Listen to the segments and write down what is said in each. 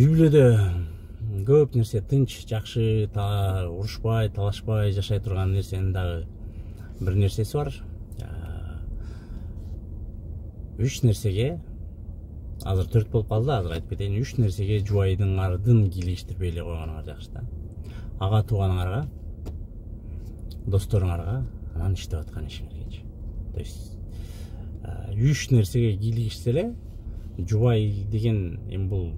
үй бүлөдө көп нерсе тынч, жакшы, урушпай, талашпай жашай турган нерсенин дагы бир нерсеси бар. 3 нерсеге, азыр 4 болуп калды, азыр айтып кетейин. 3 нерсеге жубайдын ардын кийлиштирбей эле койгонуңар жакшы да. Ага тууганыңарга, досторуңарга, анан иштеп аткан ишиңергечи. То есть 3 нерсеге кийлигишсе эле жубай деген эми бул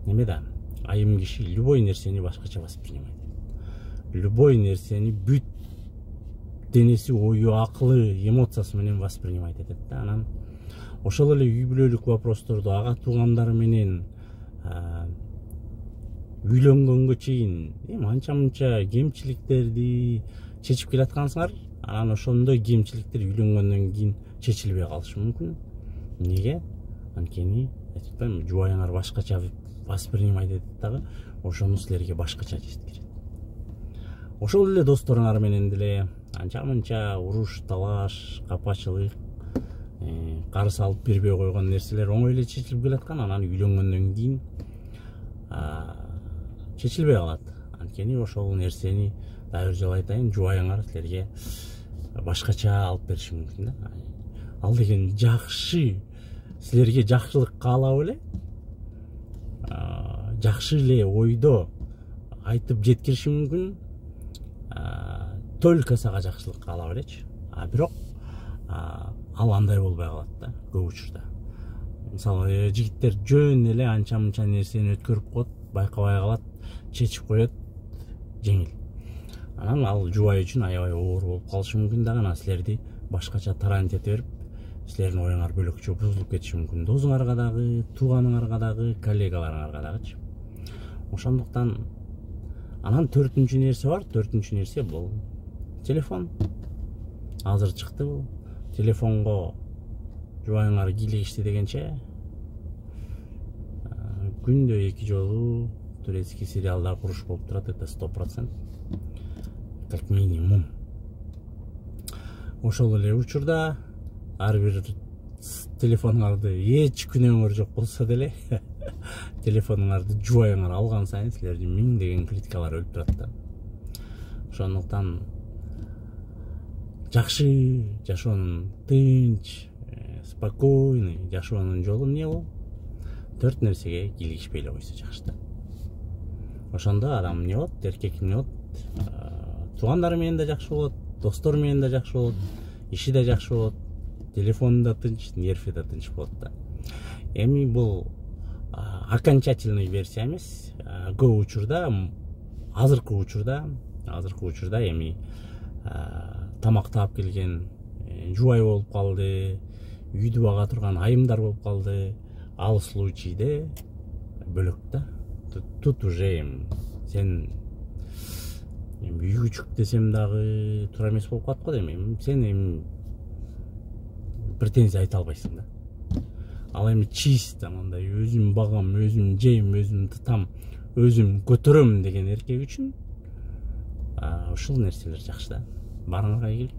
неме да, айым киши любой нерсени башкача воспринимать. Любой нерсени бүт денеси, ою, акылы, эмоциясы менен воспринимать этет да. Анан ошол эле үй бүлөлүк вопросторду ага туугандары менен үйлөнгөнгө чейин анча-мынча кемчиликтерди чечип келаткансыңар. Анан ошондой кемчиликтер үйлөнгөндөн кийин чечилбей калышы мүмкүн. Неге? Анткени жубайыңар башкача воспринимать этет дагы, ошону силерге башкача жеткирет. Ошол эле досторуңар менен деле анча-мынча уруш, талаш, капачылык, карыз алып бербей койгон нерселер оңой эле чечилип келаткан. Анан үйлөнгөндөн кийин чечилбей калат. Анткени ошол нерсени дагы бир жолу айтайын, жубайыңар силерге башкача алып бериши мүмкүн да. Ал деген жакшы, силерге жакшылык каалап эле, жакшы эле ойдо айтып жеткириши мүмкүн. Только сага жакшылык каалап элечи. Бирок ал андай болбой калат да, көп учурда. Мисалы, жигиттер жөн эле анча-мынча нерсени өткөрүп коет, байкабай калат, чечип коет, жеңил. Анан ал жубай үчүн аябай оор болуп калышы мүмкүн да. Анан силерди башкача тарант эте берип, силердин оюңар бөлөкчө бузулуп кетиши мүмкүн. Досуңарга дагы, тууганыңарга дагы, коллегаларыңарга дагычы. Ошондуктан анан 4-үнчү нерсе бар. 4-үнчү нерсе бул телефон. Азыр чыкты бул. Телефонго жубайыңар кийлигишти дегенче күндө 2 жолу турецкий сериалда куруш болуп турат, это 100%. Как минимум. Ошол эле учурда ар бир телефонуңарды эч күнөөңөр жок болсо деле телефонуңарды жубайыңар алган сайын силерди миңдеген критикалар өлүп турат да. Ошондуктан жакшы жашоонун, тынч, спокойный жашоонун жолу эмне бул? 4 нерсеге кийлигишпей эле койсо жакшы да. Ошондо адам эмне болот? Эркек эмне болот? Туугандары менен да жакшы болот, достору менен да жакшы болот, иши да жакшы болот, телефону да тынч, нерви да тынч болот да. Эми бул окончательный версия эмес. Көп учурда, азыркы учурда эми тамак таап келген жубай болуп калды, үйдү бага турган айымдар болуп калды. Ал случайде бөлөк да. Тут уже сен үй күчүк десем дагы туура эмес болуп калат го дейм. Сен претензия айта албайсың да. Ал эми чисто мындай өзүм багам, өзүм жейм, өзүм тытам, өзүм көтөрөм деген эркек үчүн ушул нерселер жакшы да. Барыңарга ийгилик.